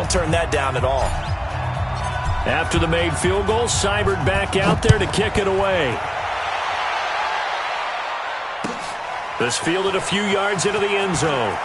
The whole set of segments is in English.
won't turn that down at all. After the made field goal, Seibert back out there to kick it away. This fielded a few yards into the end zone.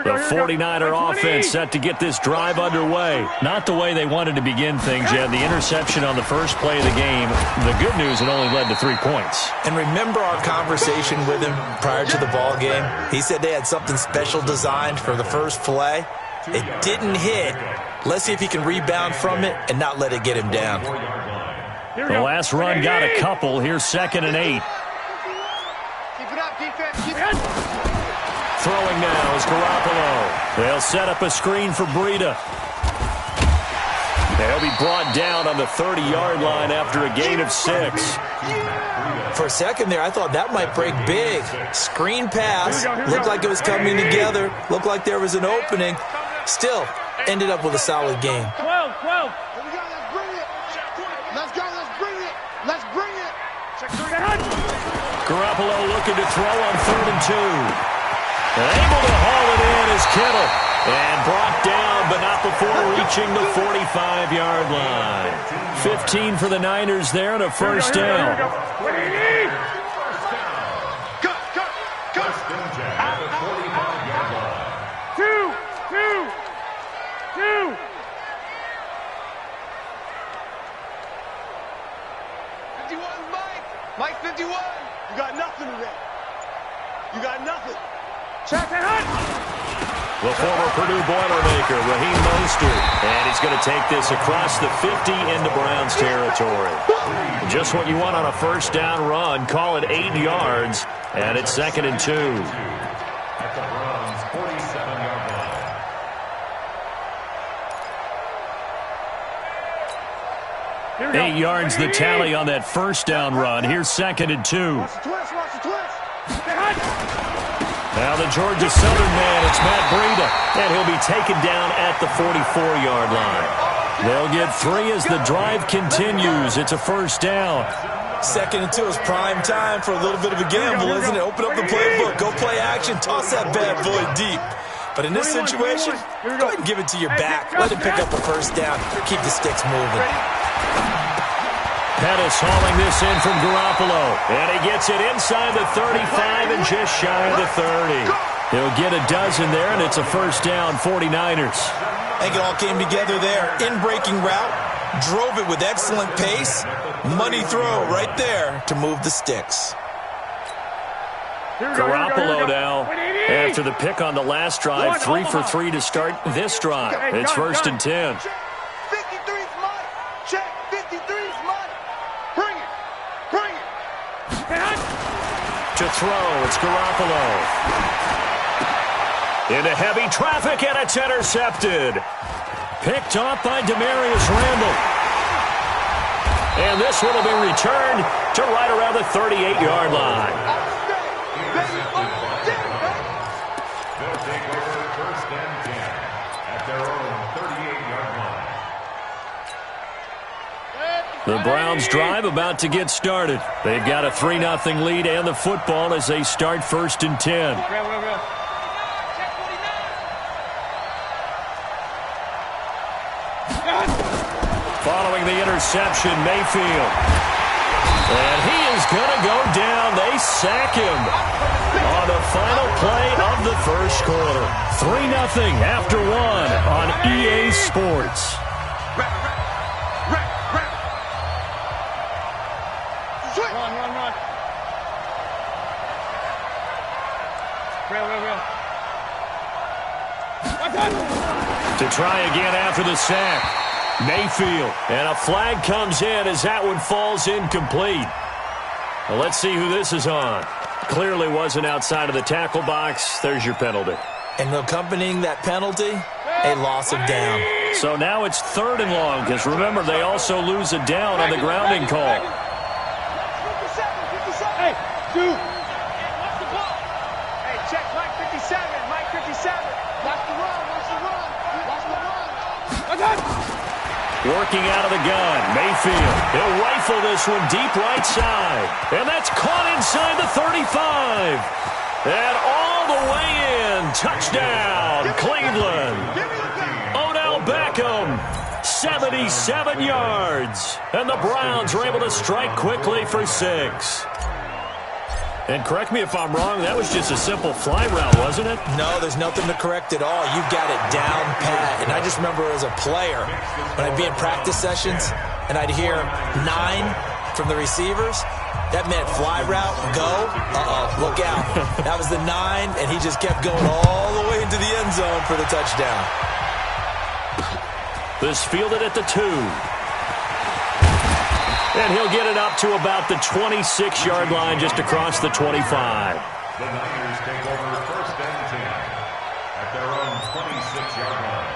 The 49er offense set to get this drive underway. Not the way they wanted to begin things yet. The interception on the first play of the game. The good news, it only led to 3 points. And remember our conversation with him prior to the ball game? He said they had something special designed for the first play. It didn't hit. Let's see if he can rebound from it and not let it get him down. The last run got a couple. Here's 2nd and 8. Keep it up, defense. Keep it up. Throwing now is Garoppolo. They'll set up a screen for Breida. They'll be brought down on the 30-yard line after a gain of 6. For a second there, I thought that might break big. Screen pass. Looked like it was coming together. Looked like there was an opening. Still, ended up with a solid game. 12. Here we go. Let's bring it. Let's go. Let's bring it. Let's bring it. Garoppolo looking to throw on 3rd and 2. Able to haul it in is Kittle. And brought down, but not before reaching the 45-yard line. 15 for the Niners there and a first down. Two. 51, Mike 51. You got nothing today. You got nothing. Check it out. The former Purdue Boilermaker, Raheem Mostert. And he's going to take this across the 50 into Browns territory. Just what you want on a first down run. Call it 8 yards. And it's 2nd and 2. At the Browns' 47-yard line. 8 yards the tally on that first down run. Here's 2nd and 2. Watch the twist. Now the Georgia Southern man, it's Matt Breida, and he'll be taken down at the 44-yard line. They'll get 3 as the drive continues. It's a first down. 2nd and 2 is prime time for a little bit of a gamble, isn't it? Open up the playbook, go play action, toss that bad boy deep. But in this situation, go ahead and give it to your back. Let him pick up a first down. Keep the sticks moving. Pettis hauling this in from Garoppolo. And he gets it inside the 35 and just shy of the 30. He'll get a dozen there, and it's a first down, 49ers. I think it all came together there. In-breaking route, drove it with excellent pace. Money throw right there to move the sticks. Garoppolo now, after the pick on the last drive, 3 for 3 to start this drive. It's 1st and 10. 53's mine. Check. 53's mine. Bring it. To throw, it's Garoppolo. Into heavy traffic, and it's intercepted. Picked off by Demarius Randall. And this one will be returned to right around the 38-yard line. They'll take over 1st and 10 at their own 38-yard line. The Browns drive about to get started. They've got a 3-0 lead and the football as they start 1st and 10. Following the interception, Mayfield. And he is going to go down. They sack him on the final play of the first quarter. 3-0 after 1 on EA Sports. To try again after the sack. Mayfield. And a flag comes in as that one falls incomplete. Well, let's see who this is on. Clearly wasn't outside of the tackle box. There's your penalty. And accompanying that penalty, a loss of down. So now it's 3rd and long, because remember, they also lose a down on the grounding call. 57. Hey, dude. Watch the ball. Working out of the gun, Mayfield. He'll rifle this one deep right side. And that's caught inside the 35. And all the way in. Touchdown, Cleveland. Odell Beckham, 77 yards. And the Browns are able to strike quickly for 6. And correct me if I'm wrong, that was just a simple fly route, wasn't it? No, there's nothing to correct at all. You've got it down pat. And I just remember as a player, when I'd be in practice sessions and I'd hear 9 from the receivers, that meant fly route, go, look out. That was the 9, and he just kept going all the way into the end zone for the touchdown. This fielded at the 2. And he'll get it up to about the 26-yard line just across the 25. The Niners take over 1st and 10 at their own 26-yard line.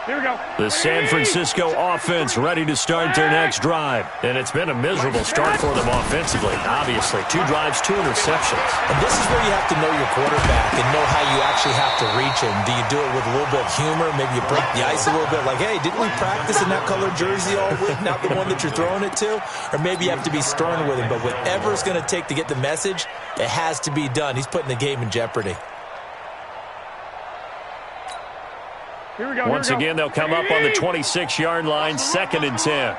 Here we go. The San Francisco offense ready to start their next drive. And it's been a miserable start for them offensively, obviously. 2 drives, 2 interceptions. And this is where you have to know your quarterback and know how you actually have to reach him. Do you do it with a little bit of humor? Maybe you break the ice a little bit like, hey, didn't we practice in that colored jersey all week, not the one that you're throwing it to? Or maybe you have to be stern with him. But whatever it's going to take to get the message, it has to be done. He's putting the game in jeopardy. Once again, they'll come up on the 26-yard line, 2nd and 10.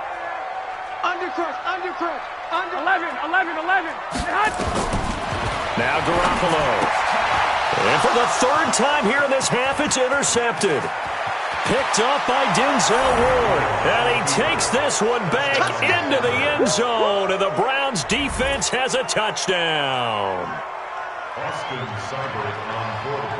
Under 11. Now Garoppolo. And for the 3rd time here in this half, it's intercepted. Picked up by Denzel Ward. And he takes this one back into the end zone. And the Browns defense has a touchdown.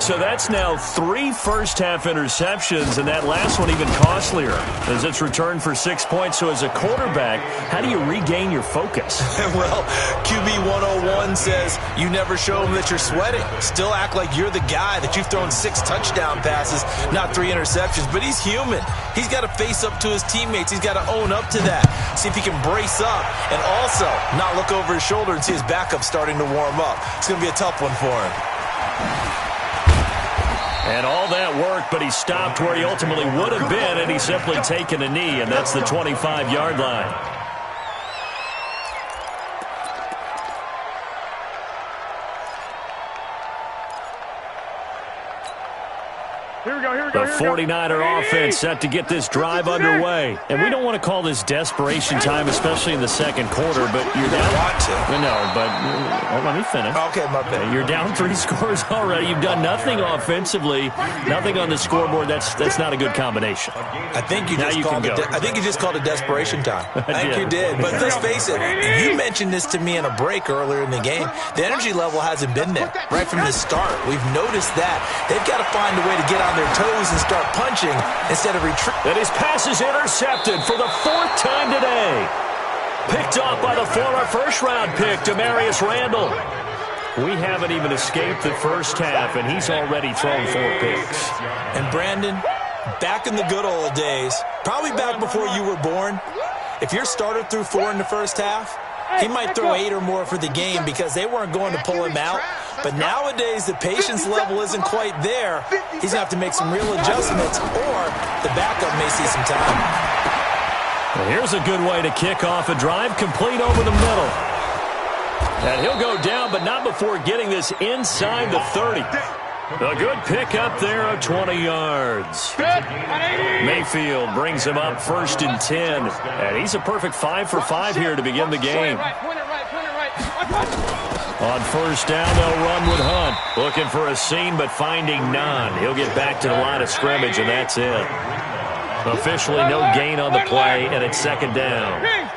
So that's now 3 first-half interceptions, and that last one even costlier as it's returned for 6 points. So as a quarterback, how do you regain your focus? Well, QB 101 says you never show them that you're sweating. Still act like you're the guy, that you've thrown 6 touchdown passes, not 3 interceptions. But he's human. He's got to face up to his teammates. He's got to own up to that. See if he can brace up and also not look over his shoulder and see his backup starting to warm up. It's going to be a tough one for him. And all that worked, but he stopped where he ultimately would have been, and he's simply taken a knee, and that's the 25-yard line. The 49er offense set to get this drive underway. And we don't want to call this desperation time, especially in the 2nd quarter, but you're down. Want to. No, but let me finish. Okay, my bad. You're down 3 scores already. You've done nothing offensively, nothing on the scoreboard. That's not a good combination. I think you just called it desperation time. I think you did. But let's face it, you mentioned this to me in a break earlier in the game. The energy level hasn't been there right from the start. We've noticed that. They've got to find a way to get on their toes and start punching instead of retreating. And his pass is intercepted for the 4th time today. Picked off by the former first-round pick, Demarius Randall. We haven't even escaped the first half, and he's already thrown 4 picks. And Brandon, back in the good old days, probably back before you were born, if your starter threw 4 in the first half, he might throw 8 or more for the game because they weren't going to pull him out. But nowadays, the patience level isn't quite there. He's going to have to make some real adjustments, or the backup may see some time. Well, here's a good way to kick off a drive, complete over the middle. And he'll go down, but not before getting this inside the 30. A good pick up there of 20 yards. Mayfield brings him up 1st and 10. And he's a perfect 5 for 5 here to begin the game. On 1st down, they'll run with Hunt. Looking for a seam, but finding none. He'll get back to the line of scrimmage, and that's it. Officially no gain on the play, and it's 2nd down. At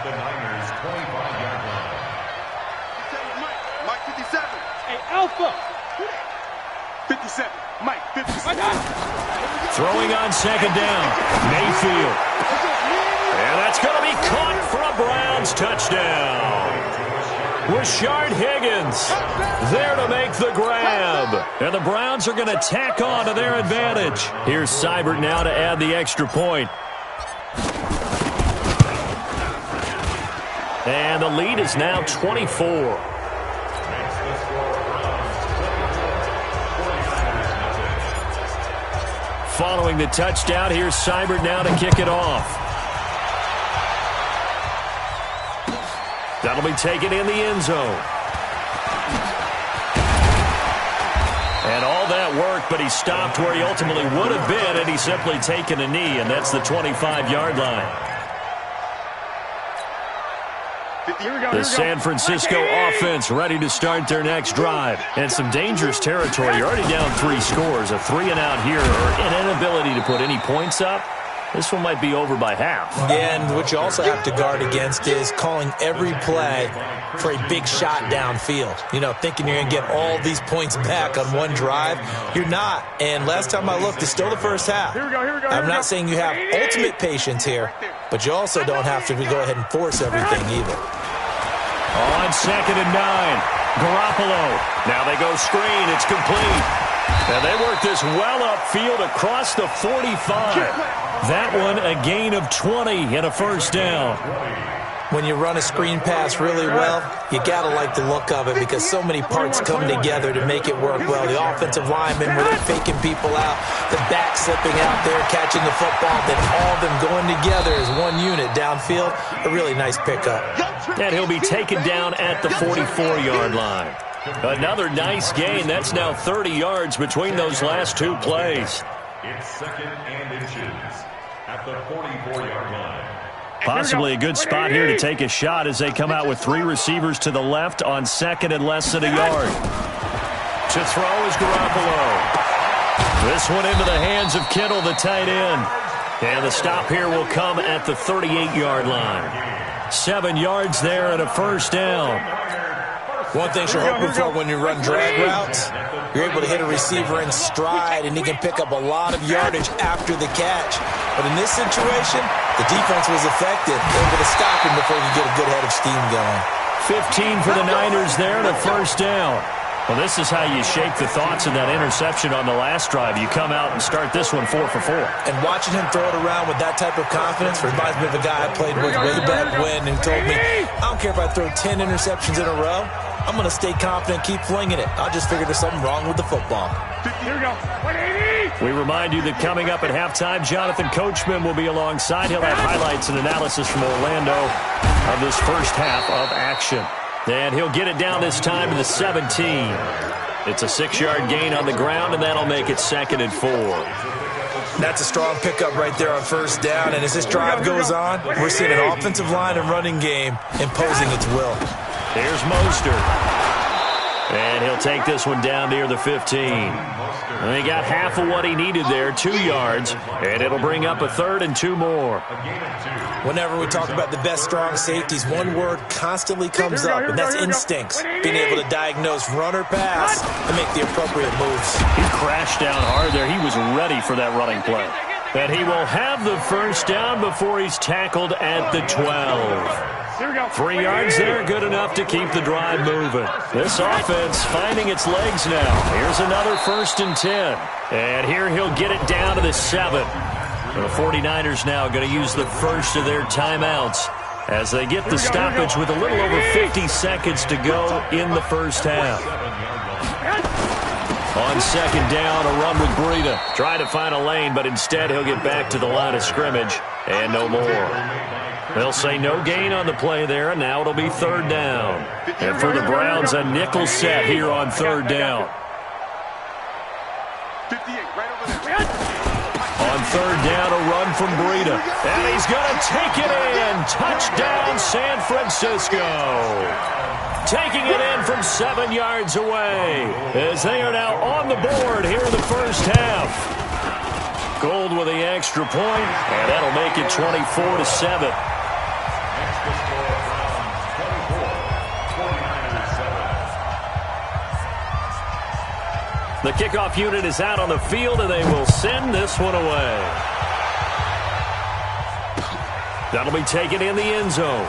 the Niners' 25-yard line. Mike 57. Hey, Alpha. 57. Mike 57. Throwing on 2nd down. Mayfield. And that's going to be caught for a Browns touchdown. Rashard Higgins there to make the grab. And the Browns are going to tack on to their advantage. Here's Seibert now to add the extra point. And the lead is now 24. following the touchdown. Here's Seibert now to kick it off. That'll be taken in the end zone. And all that work, but he stopped where he ultimately would have been, and he's simply taken a knee, and that's the 25-yard line. The San Francisco offense ready to start their next drive. And some dangerous territory. You're already down 3 scores. A 3-and-out here, or an inability to put any points up. This one might be over by half. Yeah, and what you also have to guard against is calling every play for a big shot downfield. You know, thinking you're going to get all these points back on one drive. You're not. And last time I looked, it's still the first half. I'm not saying you have ultimate patience here, but you also don't have to go ahead and force everything either. On 2nd and 9, Garoppolo. Now they go screen. It's complete. And they work this well upfield across the 45. That one a gain of 20 and a first down. When you run a screen pass really well, you got to like the look of it because so many parts come together to make it work well. The offensive linemen, where they're faking people out, the back slipping out there, catching the football, then all of them going together as one unit downfield. A really nice pickup. And he'll be taken down at the 44-yard line. Another nice gain. That's now 30 yards between those last 2 plays. It's 2nd and inches at the 44-yard line. Possibly a good spot here to take a shot as they come out with 3 receivers to the left on 2nd and less than a yard. To throw is Garoppolo. This one into the hands of Kittle, the tight end. And the stop here will come at the 38-yard line. 7 yards there and a first down. One thing you're hoping for when you run drag routes, you're able to hit a receiver in stride, and he can pick up a lot of yardage after the catch. But in this situation, the defense was effective, able to stop him before he could get a good head of steam going. 15 for the Niners there and a first down. Well, this is how you shake the thoughts of that interception on the last drive. You come out and start this one 4 for 4. And watching him throw it around with that type of confidence reminds me of a guy I played with way back when who told me, I don't care if I throw 10 interceptions in a row, I'm going to stay confident, keep flinging it. I just figured there's something wrong with the football. Here we go. 180. We remind you that coming up at halftime, Jonathan Coachman will be alongside. He'll have highlights and analysis from Orlando of this first half of action. And he'll get it down this time to the 17. It's a 6-yard gain on the ground, and that'll make it 2nd and 4. That's a strong pickup right there on first down. And as this drive goes on, we're seeing an offensive line and running game imposing its will. Here's Mostert. And he'll take this one down near the 15. And he got half of what he needed there, 2 yards. And it'll bring up a 3rd and 2 more. Whenever we talk about the best strong safeties, one word constantly comes up, and that's instincts. Being able to diagnose run or pass and make the appropriate moves. He crashed down hard there. He was ready for that running play. And he will have the first down before he's tackled at the 12. 3 yards there, good enough to keep the drive moving. This offense finding its legs now. Here's another 1st and 10. And here he'll get it down to the 7. The 49ers now going to use the first of their timeouts as they get the stoppage with a little over 50 seconds to go in the first half. On 2nd down, a run with Breida. Trying to find a lane, but instead he'll get back to the line of scrimmage and no more. They'll say no gain on the play there, and now it'll be 3rd down. And for the Browns, a nickel set here on 3rd down. 58, right over there. On 3rd down, a run from Breida. And he's going to take it in. Touchdown, San Francisco. Taking it in from 7 yards away as they are now on the board here in the first half. Gold with the extra point, and that'll make it 24-7. The kickoff unit is out on the field, and they will send this one away. That'll be taken in the end zone.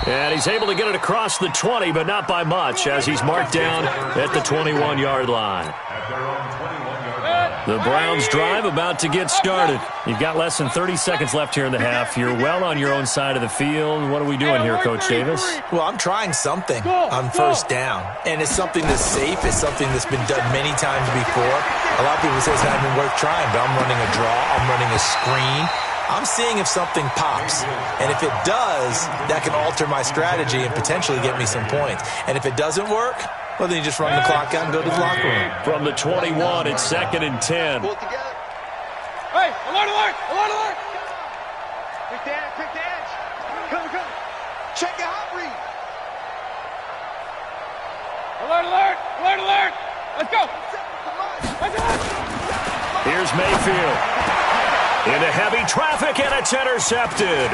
And he's able to get it across the 20, but not by much, as he's marked down at the 21-yard line. At their own 21-yard line. The Browns drive about to get started. You've got less than 30 seconds left here in the half. You're well on your own side of the field. What are we doing here, Coach Davis? Well, I'm trying something on first down, and it's something that's safe. It's something that's been done many times before. A lot of people say it's not even worth trying, but I'm running a draw. I'm running a screen. I'm seeing if something pops, and if it does, that can alter my strategy and potentially get me some points. And if it doesn't work, well, then you just run the clock out and go to the locker room. From the 21, it's 2nd and 10. Pull it together. Hey, alert, alert, alert, alert. Pick the edge, pick the edge. Come. Check your hot read. Alert, alert, alert, alert. Let's go. Here's Mayfield. Into heavy traffic, and it's intercepted.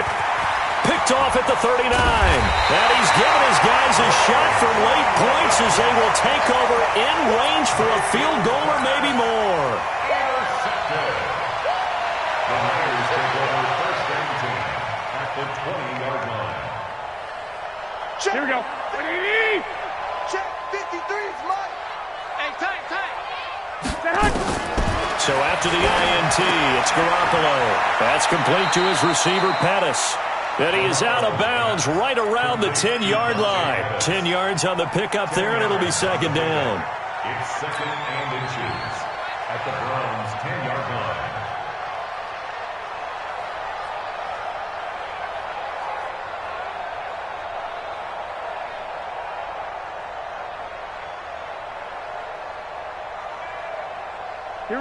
Picked off at the 39. And he's given his guys a shot for late points as they will take over in range for a field goal or maybe more. Intercepted. The Niners take over 1st and 10 at the 20-yard line. Check. Here we go. Check. 53 is mine. Hey, tight. So after the INT, it's Garoppolo. That's complete to his receiver, Pettis. And he is out of bounds right around the 10-yard line. 10 yards on the pickup there, and it'll be 2nd down. It's 2nd and inches at the Browns' 10-yard line.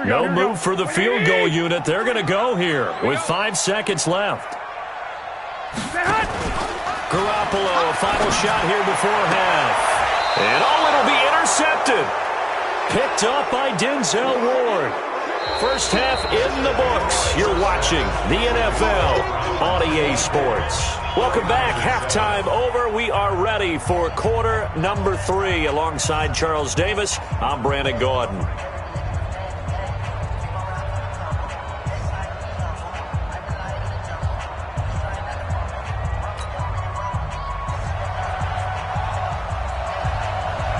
No move for the field goal unit. They're going to go here with 5 seconds left. Garoppolo, a final shot here before half. And it'll be intercepted. Picked up by Denzel Ward. First half in the books. You're watching the NFL on EA Sports. Welcome back. Halftime over. We are ready for quarter number 3. Alongside Charles Davis, I'm Brandon Gordon.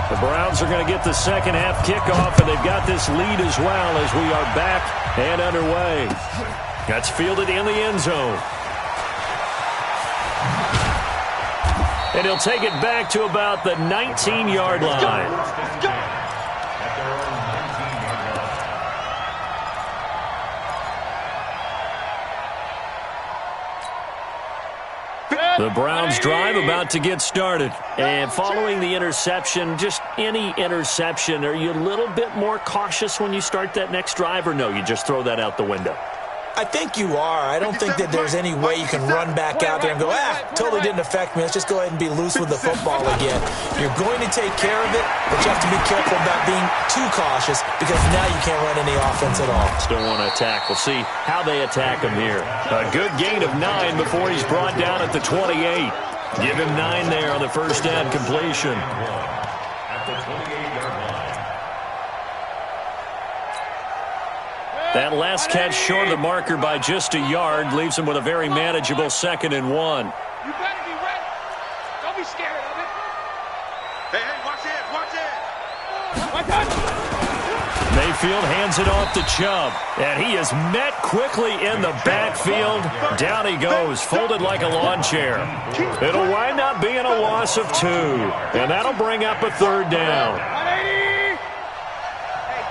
The Browns are going to get the second half kickoff, and they've got this lead as well as we are back and underway. That's fielded in the end zone. And he'll take it back to about the 19-yard line. The Browns drive about to get started. And following the interception, just any interception, are you a little bit more cautious when you start that next drive, or no, you just throw that out the window? I think you are. I don't think that there's any way you can run back out there and go, totally didn't affect me. Let's just go ahead and be loose with the football again. You're going to take care of it, but you have to be careful about being too cautious because now you can't run any offense at all. Still want to attack. We'll see how they attack him here. A good gain of 9 before he's brought down at the 28. Give him 9 there on the first down completion. At the 28-yard line. That last catch short of the marker by just a yard leaves him with a very manageable 2nd and 1. You better be ready. Don't be scared of it. Hey, watch it, watch it. Mayfield hands it off to Chubb, and he is met quickly in the backfield. Down he goes, folded like a lawn chair. It'll wind up being a loss of 2, and that'll bring up a 3rd down. Hey,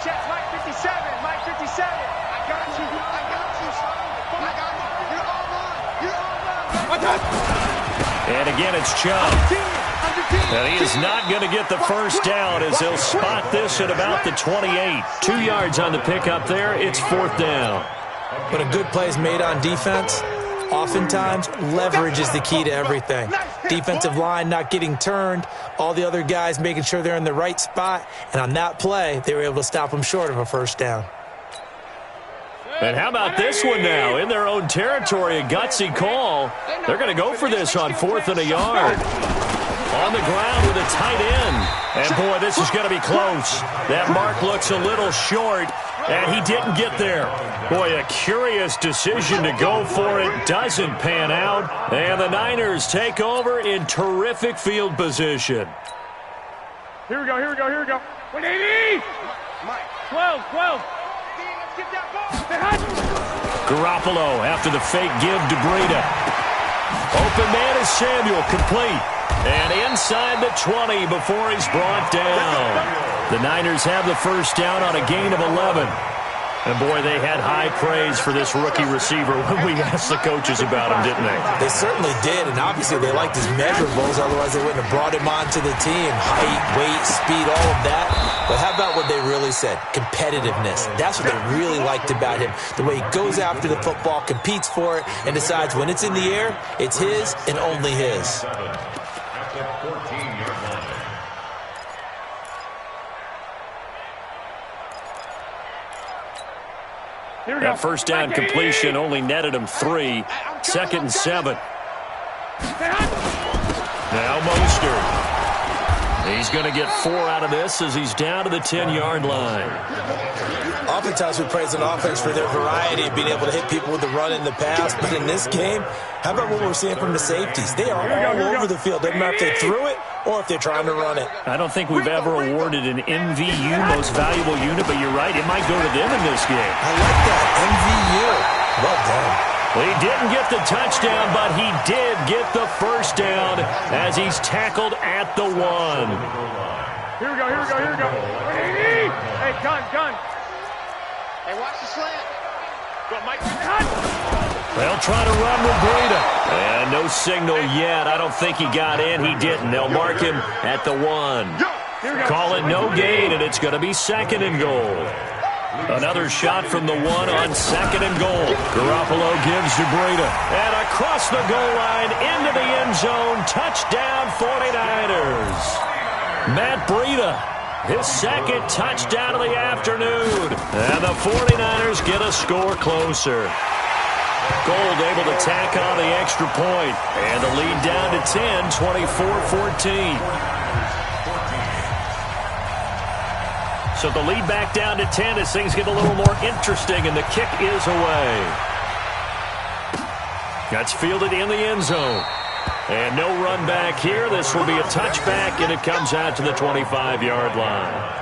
check Mike 57, Mike 57. I got you, I got you, son. I got you. You're all mine. And again, it's Chubb. And he is not going to get the first down as they'll spot this at about the 28. 2 yards on the pickup there. It's 4th down. When a good play is made on defense, oftentimes leverage is the key to everything. Defensive line not getting turned, all the other guys making sure they're in the right spot, and on that play, they were able to stop them short of a first down. And how about this one now? In their own territory, a gutsy call. They're going to go for this on 4th and a yard. On the ground with a tight end. And, boy, this is going to be close. That mark looks a little short, and he didn't get there. Boy, a curious decision to go for it. Doesn't pan out. And the Niners take over in terrific field position. Here we go, here we go, here we go. 180! 12. Garoppolo after the fake give to Breida. Open man is Samuel, complete. And inside the 20 before he's brought down. The Niners have the first down on a gain of 11. And, boy, they had high praise for this rookie receiver when we asked the coaches about him, didn't they? They certainly did, and obviously they liked his measurables, otherwise they wouldn't have brought him onto the team. Height, weight, speed, all of that. But how about what they really said? Competitiveness. That's what they really liked about him. The way he goes after the football, competes for it, and decides when it's in the air, it's his and only his. At the 14-yard line. That first down completion only netted him 3. 2nd and 7. Now Mostert. He's going to get 4 out of this as he's down to the 10-yard line. Oftentimes we praise an offense for their variety of being able to hit people with the run in the pass, but in this game, how about what we're seeing from the safeties? They are all over the field. Doesn't matter if they threw it or if they're trying to run it. I don't think we've ever awarded an MVU, most valuable unit, but you're right, it might go to them in this game. I like that, MVU. Well done. He didn't get the touchdown, but he did get the first down as he's tackled at the 1. Here we go. Hey, gun. Hey, watch the slant. Go, Mike. They'll try to run with Breida. And no signal yet. I don't think he got in. He didn't. They'll mark him at the 1. Call it no gain, and it's going to be 2nd and goal. Another shot from the 1 on 2nd and goal. Garoppolo gives to Breida. And across the goal line into the end zone. Touchdown 49ers. Matt Breida, his 2nd touchdown of the afternoon. And the 49ers get a score closer. Gold able to tack on the extra point. And the lead down to 10, 24-14. So the lead back down to 10 as things get a little more interesting, and the kick is away. That's fielded in the end zone. And no run back here. This will be a touchback, and it comes out to the 25-yard line.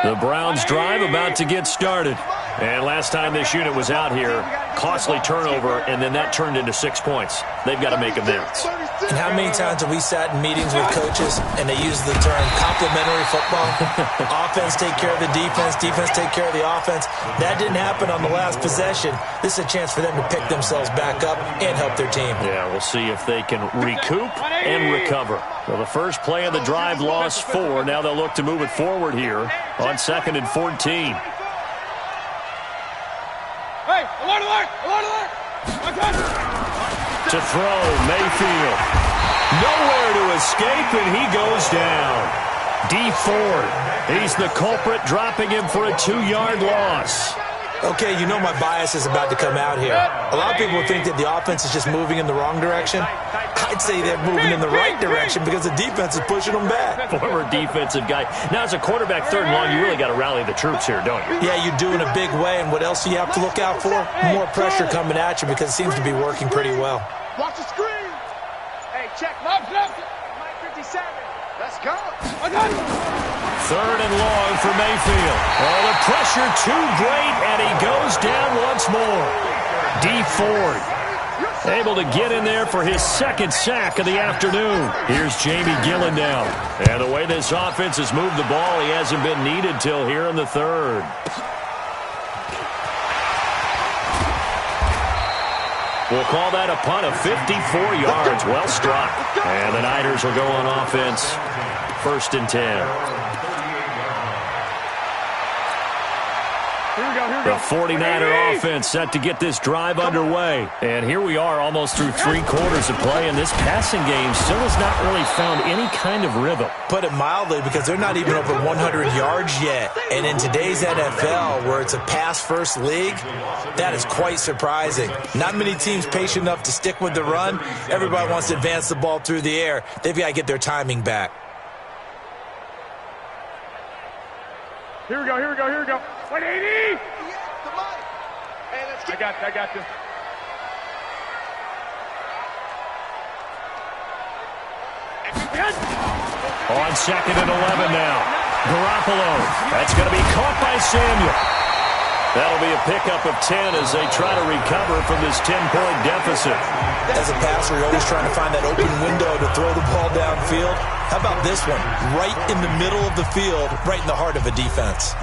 The Browns drive about to get started. And last time this unit was out here, costly turnover, and then that turned into 6 points. They've got to make amends. And how many times have we sat in meetings with coaches and they use the term complementary football? Offense take care of the defense, defense take care of the offense. That didn't happen on the last possession. This is a chance for them to pick themselves back up and help their team. Yeah, we'll see if they can recoup and recover. Well, the first play of the drive lost 4. Now they'll look to move it forward here on 2nd and 14. Hey, alert! To throw, Mayfield. Nowhere to escape, and he goes down. D Ford, he's the culprit, dropping him for a 2-yard loss. Okay, you know my bias is about to come out here. A lot of people think that the offense is just moving in the wrong direction. I'd say they're moving in the right direction because the defense is pushing them back. Former defensive guy. Now, as a quarterback 3rd and long, you really got to rally the troops here, don't you? Yeah, you do in a big way, and what else do you have to look out for? More pressure coming at you because it seems to be working pretty well. Watch the screen. Hey, check. Mike 57. Let's go. 3rd and long for Mayfield. Oh, the pressure too great, and he goes down once more. D Ford able to get in there for his 2nd sack of the afternoon. Here's Jamie Gillen now. And the way this offense has moved the ball, he hasn't been needed till here in the 3rd. We'll call that a punt of 54 yards. Well struck. And the Niners will go on offense. 1st and 10. The 49er offense set to get this drive underway. And here we are almost through 3 quarters of play, and this passing game still has not really found any kind of rhythm. Put it mildly, because they're not even over 100 yards yet. And in today's NFL, where it's a pass-first league, that is quite surprising. Not many teams patient enough to stick with the run. Everybody wants to advance the ball through the air. They've got to get their timing back. Here we go. 180. Hey, let's get I got this. On 2nd and 11 now. Garoppolo. That's going to be caught by Samuel. That'll be a pickup of 10 as they try to recover from this 10-point deficit. As a passer, you're always trying to find that open window to throw the ball downfield. How about this one? Right in the middle of the field, right in the heart of a defense.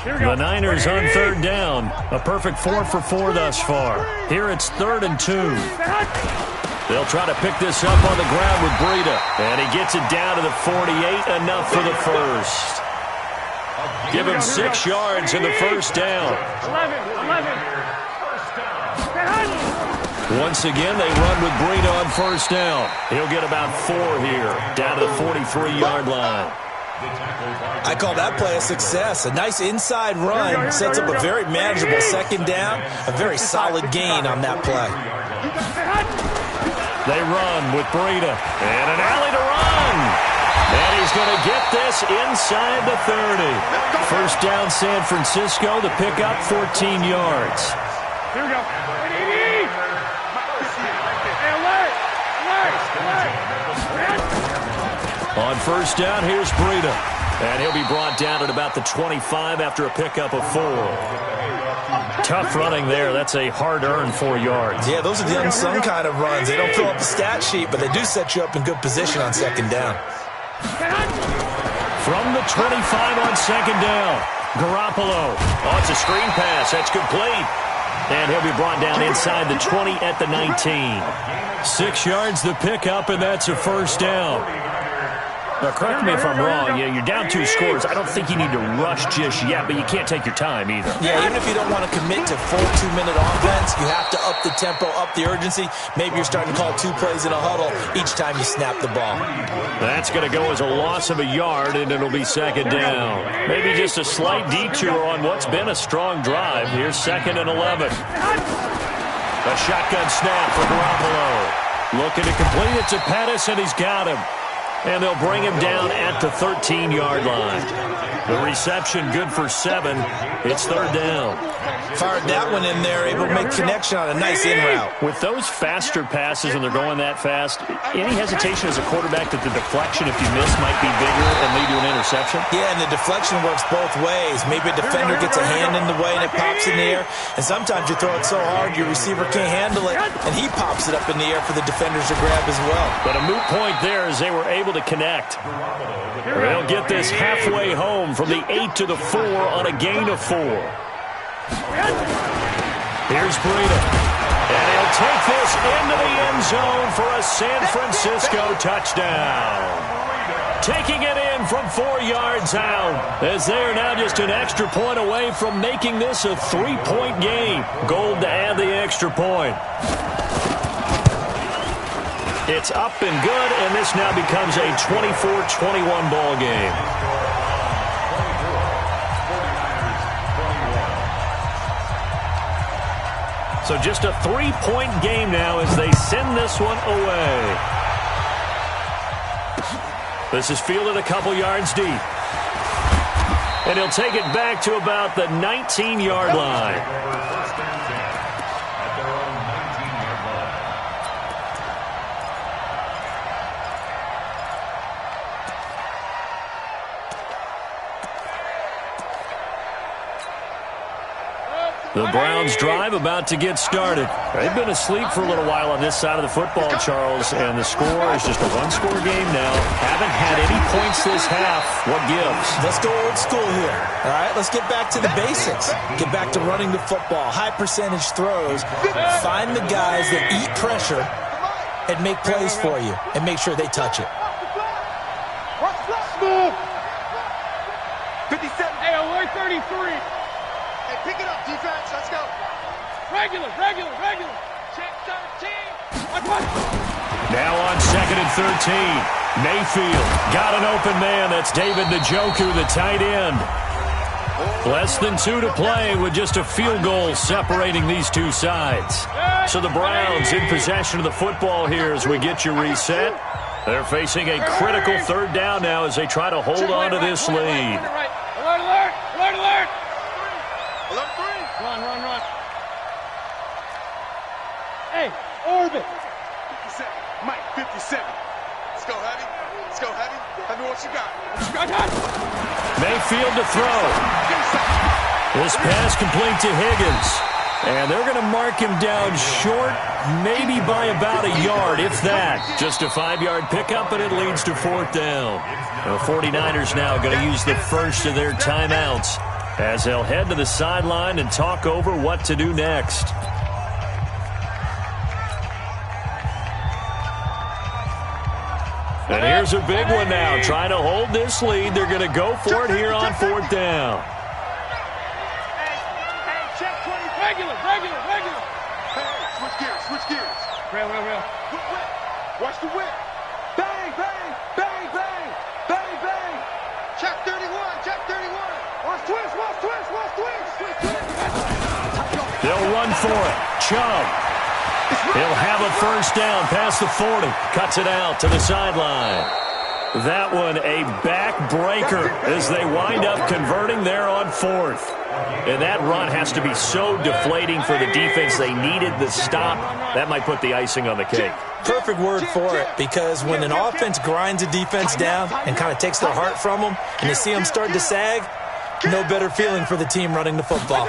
The Niners on 3rd down. A perfect 4 for 4 thus far. Here it's 3rd and 2. They'll try to pick this up on the ground with Breida. And he gets it down to the 48, enough for the first. Give him 6 yards in the first down. 11. Once again, they run with Breida on 1st down. He'll get about 4 here, down to the 43-yard line. I call that play a success. A nice inside run sets up a very manageable 2nd down. A very solid gain on that play. They run with Breida. And an alley to run. And he's going to get this inside the 30. 1st down San Francisco. The pickup, 14 yards. Here we go. On 1st down, here's Breida. And he'll be brought down at about the 25 after a pickup of 4. Tough running there. That's a hard-earned 4 yards. Yeah, those are the unsung kind of runs. They don't fill up the stat sheet, but they do set you up in good position on 2nd down. From the 25 on 2nd down, Garoppolo. Oh, it's a screen pass. That's complete. And he'll be brought down inside the 20 at the 19. 6 yards the pickup, and that's a 1st down. Now, correct me if I'm wrong. You're down 2 scores. I don't think you need to rush just yet, but you can't take your time either. Yeah, even if you don't want to commit to full 2-minute offense, you have to up the tempo, up the urgency. Maybe you're starting to call 2 plays in a huddle each time you snap the ball. That's going to go as a loss of a yard, and it'll be 2nd down. Maybe just a slight detour on what's been a strong drive. Here's 2nd and 11. A shotgun snap for Garoppolo. Looking to complete it to Pettis, and he's got him. And they'll bring him down at the 13-yard line. The reception good for 7. It's 3rd down. Fired that one in there, able to make connection on a nice in route. With those faster passes and they're going that fast, any hesitation as a quarterback that the deflection, if you miss, might be bigger and lead to an interception? Yeah, and the deflection works both ways. Maybe a defender gets a hand in the way and it pops in the air. And sometimes you throw it so hard your receiver can't handle it, and he pops it up in the air for the defenders to grab as well. But a moot point there as they were able to connect. They'll get this halfway home from the 8 to the 4 on a gain of 4. Here's Breida. And he'll take this into the end zone for a San Francisco touchdown. Taking it in from 4 yards out, as they are now just an extra point away from making this a 3-point game. Gold to add the extra point. It's up and good, and this now becomes a 24-21 ball game. So just a 3-point game now as they send this one away. This is fielded a couple yards deep. And he'll take it back to about the 19-yard line. The Browns drive about to get started. They've been asleep for a little while on this side of the football, Charles, and the score is just a one-score game now. Haven't had any points this half. What gives? Let's go old school here. All right, let's get back to the basics. Get back to running the football, high percentage throws. Find the guys that eat pressure and make plays for you, and make sure they touch it. 57. Hey, alert 33. Hey, pick it up, defense. Let's go. Regular. Check 13. Now on 2nd and 13. Mayfield got an open man. That's David Njoku, the tight end. Less than 2 to play with just a field goal separating these two sides. So the Browns in possession of the football here as we get you reset. They're facing a critical 3rd down now as they try to hold on to this lead. Alert. Alert 3. Run. orbit. 57. Mike, 57. Let's go heavy. Let's go heavy. Tell me what you got. What you got? Mayfield to throw. This pass complete to Higgins. And they're going to mark him down short, maybe by about a yard, if that. Just a 5-yard pickup, and it leads to 4th down. The 49ers now going to use the first of their timeouts as they'll head to the sideline and talk over what to do next. And here's a big one now. Trying to hold this lead. They're going to go for it here on 4th down. Regular. Hey, switch gears. Rail. Watch the whip. Bang. Check 31. Watch twist. They'll run for it. Chubb. He'll have a first down past the 40. Cuts it out to the sideline. That one a backbreaker as they wind up converting there on 4th. And that run has to be so deflating for the defense. They needed the stop. That might put the icing on the cake. Perfect word for it, because when an offense grinds a defense down and kind of takes their heart from them, and they see them start to sag, no better feeling for the team running the football.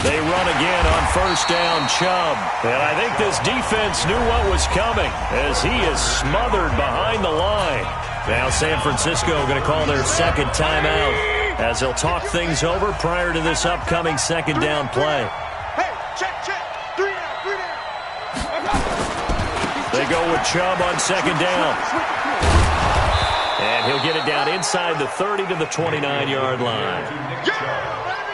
They run again on first down, Chubb. And I think this defense knew what was coming as he is smothered behind the line. Now San Francisco going to call their second timeout as they'll talk things over prior to this upcoming second down play. Hey, check. 3 down. They go with Chubb on second down. And he'll get it down inside the 30 to the 29-yard line.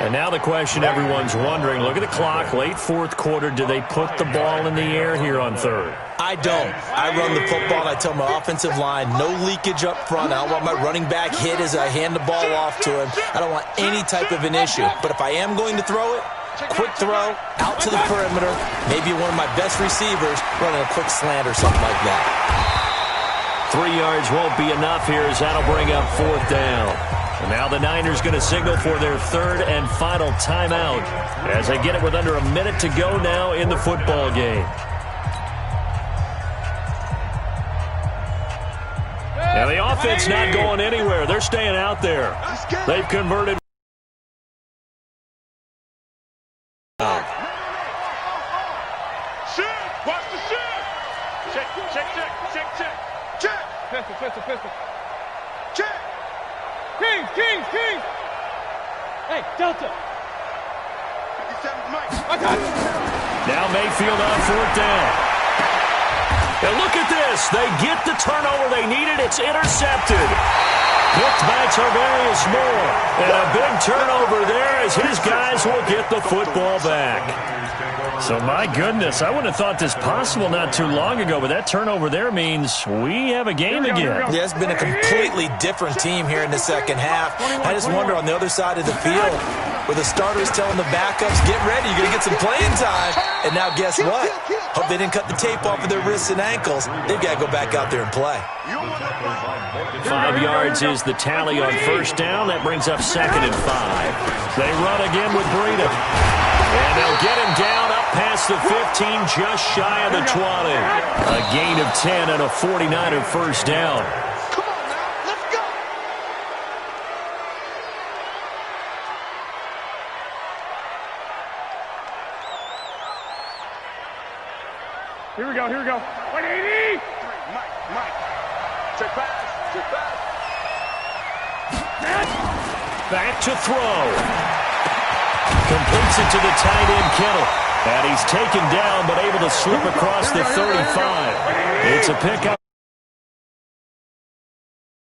And now the question everyone's wondering, look at the clock, late 4th quarter, do they put the ball in the air here on 3rd? I don't. I run the football, and I tell my offensive line, no leakage up front. I don't want my running back hit as I hand the ball off to him. I don't want any type of an issue. But if I am going to throw it, quick throw, out to the perimeter, maybe one of my best receivers running a quick slant or something like that. 3 yards won't be enough here as that'll bring up 4th down. And now the Niners going to signal for their 3rd and final timeout as they get it with under a minute to go now in the football game. Now the offense not going anywhere. They're staying out there. They've converted. Watch the shit. Check. Pistol. Check. Kings. Hey, Delta. 57's Mike. I got it. Now Mayfield on 4th down. And look at this. They get the turnover they needed. It's intercepted. Picked by Tarvarius Moore. And a big turnover there as his guys will get the football back. So, my goodness, I wouldn't have thought this possible not too long ago, but that turnover there means we have a game again. Yeah, it's been a completely different team here in the second half. I just wonder on the other side of the field where the starters telling the backups, get ready, you're going to get some playing time. And now guess what? Hope they didn't cut the tape off of their wrists and ankles. They've got to go back out there and play. 5 yards is the tally on first down. That brings up 2nd and 5. They run again with Breida. And they'll get him down up past the 15, just shy of the 20. A gain of 10 and a 49er first down. Come on now, let's go. Here we go. 180. Mike. Check pass. Back to throw. Completes it to the tight end, Kittle. And he's taken down, but able to slip across the 35. It's a pickup.